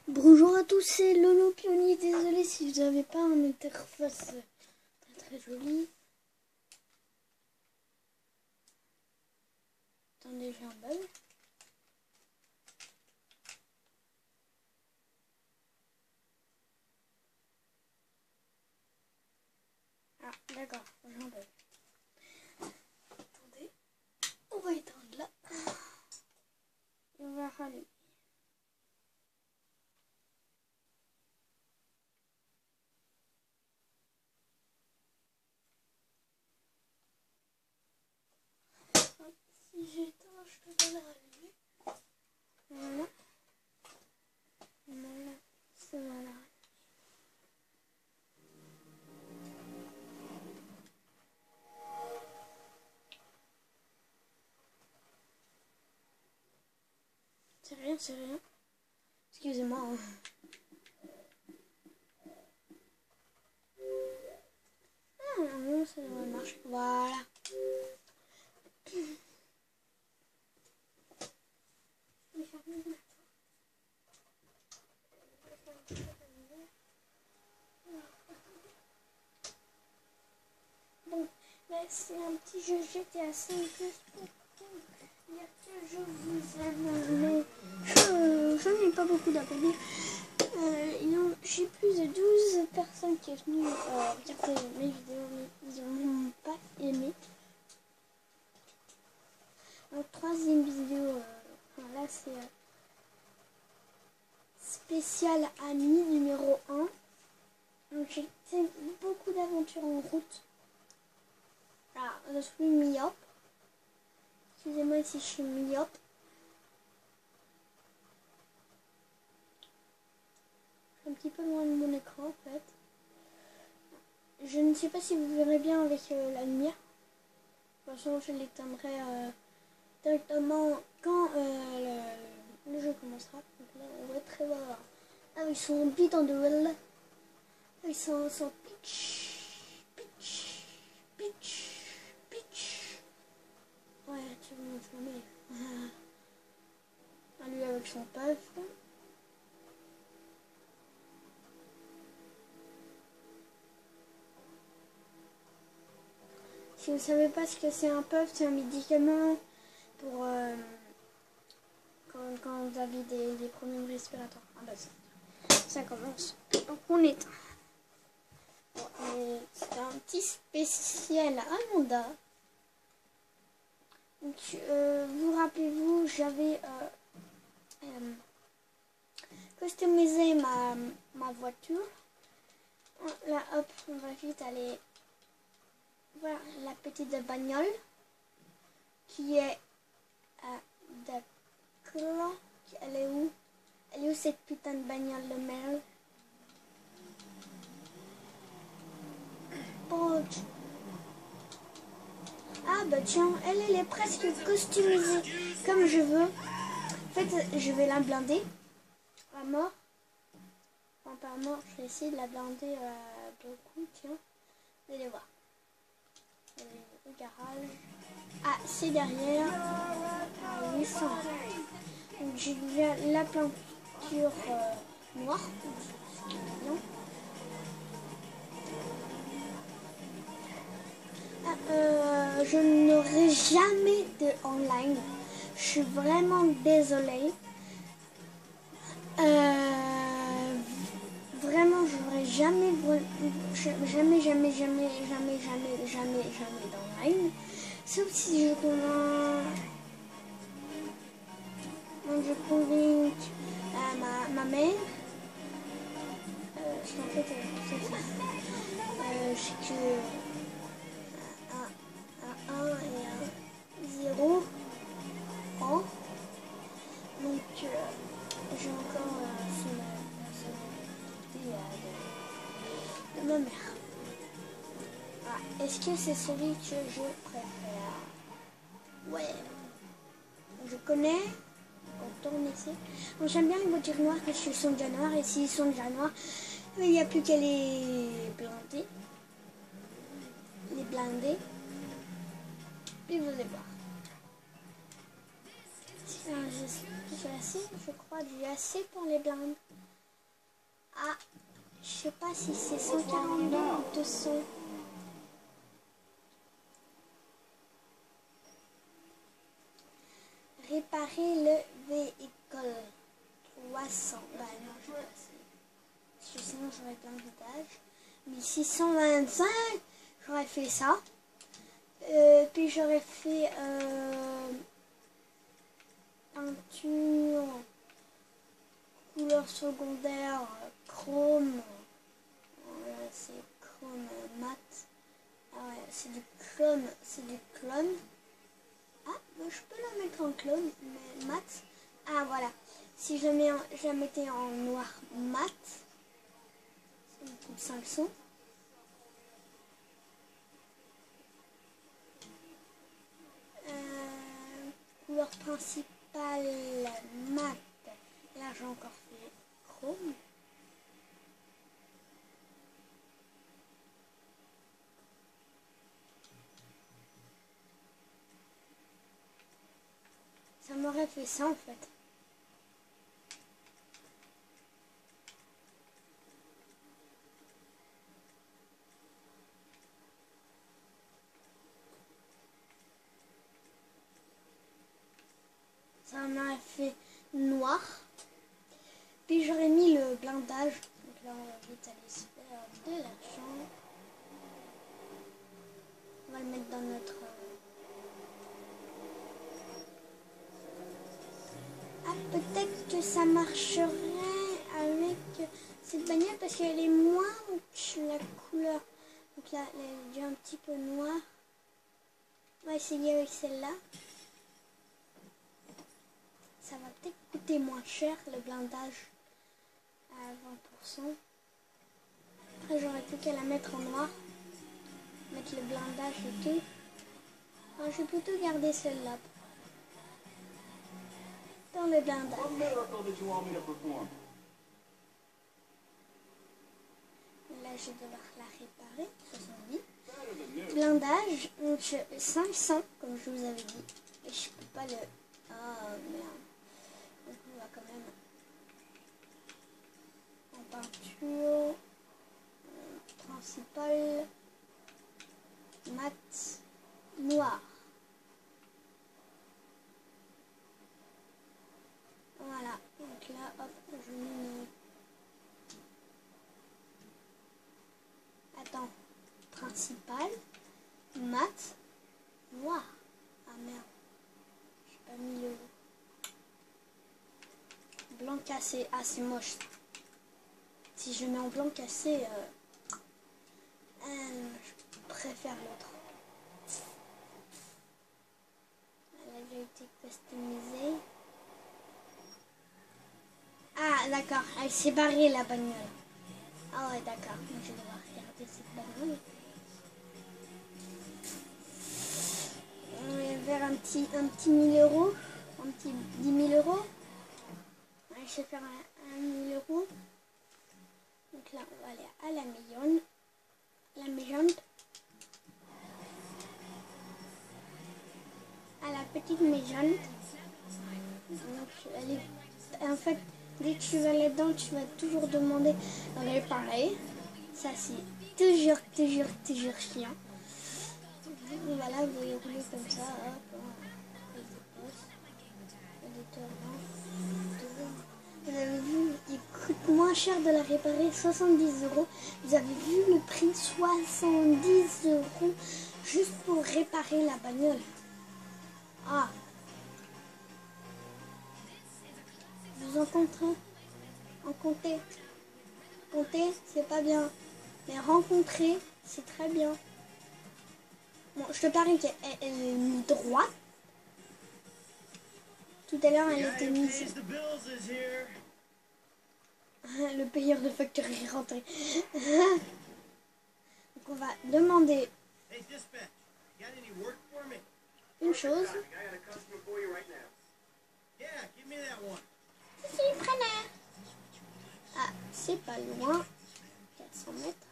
Bonjour à tous, c'est Lolo Pionnier. Désolé si vous n'avez pas une interface très jolie. Attendez, j'ai un bug. Ah, d'accord, j'ai un bug. Attendez, on va éteindre là. Et on va rallumer. Si j'éteins, je peux pas le rallumer. Voilà. Voilà, c'est voilà. C'est rien, c'est rien. Excusez-moi. Hein. Ah non, ça devrait marcher. Voilà. Bon, là c'est un petit jeu GTA 5 pour dire que je vous aime, mais je n'ai pas beaucoup d'abonnés. J'ai plus de 12 personnes qui sont venues regarder mes vidéos, mais ils n'ont pas aimé. Donc, troisième vidéo, là c'est spécial ami numéro 1. Donc j'ai fait beaucoup d'aventures en route. Là, je suis myope. Excusez-moi si je suis myope. Je suis un petit peu loin de mon écran en fait. Je ne sais pas si vous verrez bien avec la lumière. De toute façon, je l'éteindrai directement quand le jeu commencera. Donc là, on va très voir. Avec son beat en duel. Avec son pitch. Pitch. Pitch. Pitch. Ouais, tu veux m'enflammer. Lui avec son puff. Si vous ne savez pas ce que c'est un puff, c'est un médicament pour quand vous avez des problèmes respiratoires. Ah bah ça commence. Donc on éteint. Bon, c'est un petit spécial Amanda. Donc vous rappelez-vous, j'avais customisé ma voiture. Là hop, on va vite aller. Voilà la petite bagnole qui est d'accord. Elle est où? Elle est où cette putain de bagnole de merde? Oh. Ah bah tiens, elle est presque customisée comme je veux. En fait, je vais la blinder à mort. Enfin, pas à mort, je vais essayer de la blinder beaucoup, tiens. Vous allez voir. Le garage. Ah, c'est derrière. À 800. Donc j'ai déjà la peinture noire. Non. Je n'aurai jamais de online. Je suis vraiment désolée. Vraiment, je n'aurai jamais d'online. Sauf si je convainc ma mère. Parce qu'en fait, c'est ça. C'est que un 1 et un 0 ans. Donc, j'ai encore fait la personnalité de ma mère. Ah, est-ce que c'est celui que je préfère? Ouais. Je connais. On tourne ici. Donc, j'aime bien les voitures noires parce qu'ils sont déjà noirs. Et s'ils sont déjà noirs, il n'y a plus qu'à les blinder. Les blinder. Puis vous allez voir. J'ai assez, je crois, j'ai assez pour les blindes. Ah, je sais pas si c'est 142 ou 200. Réparer le véhicule. 300. Bah non, je vais passer. Parce que sinon j'aurais plein d'étages. 1625, j'aurais fait ça. Puis j'aurais fait peinture, couleur secondaire, chrome. Voilà, c'est chrome mat. Ah ouais, c'est du chrome. Ah, bah, je peux la mettre en chrome, mais mat. Ah voilà, si je la mettais en noir mat, ça me coûte 500. Couleur principale mat. Là j'ai encore fait chrome. Ça m'aurait fait ça en fait. Ça m'aurait fait noir. Puis j'aurais mis le blindage. Donc là on va vite aller se faire de l'argent. On va le mettre dans notre... Ah, peut-être que ça marcherait avec cette bagnole parce qu'elle est moins que la couleur. Donc là, elle est déjà un petit peu noire. On va essayer avec celle-là. Ça va peut-être coûter moins cher le blindage à 20%. Après, j'aurais plus qu'à la mettre en noir. Mettre le blindage et tout. Alors, je vais plutôt garder celle-là. Dans le blindage. Là, je vais devoir la réparer. 70. Blindage, donc 500, comme je vous avais dit. Et je peux pas le... Ah, merde. Donc, on va quand même... En peinture... principale... mat... noir. Voilà. Donc là, hop, je mets... Attends. Principal, mat, noir. Ah merde, j'ai pas mis le blanc cassé. Ah, c'est moche. Si je mets en blanc cassé, je préfère l'autre. Elle a déjà été customisée. Ah, d'accord, elle s'est barrée la bagnole. Ah ouais, d'accord, je vais devoir regarder cette bagnole. Vers un petit 1000 euros, un petit 10 000 euros. Ouais, je vais faire un 1000 euros. Donc là, on va aller à la maison. À la petite maison. Donc, en fait, dès que tu vas là-dedans, tu vas toujours demander de réparer. Ça, c'est toujours chiant. Voilà, vous allez rouler comme ça. Hop, vous avez vu, il coûte moins cher de la réparer, 70 euros. Vous avez vu le prix, 70 euros juste pour réparer la bagnole. Ah, vous en comptez, compter, c'est pas bien, mais rencontrer, c'est très bien. Bon, je te parie qu'elle est mise droite. Tout à l'heure, elle était mise. Le payeur de facture est rentré. Donc on va demander une chose. Si, prenez. Ah, c'est pas loin. 400 mètres.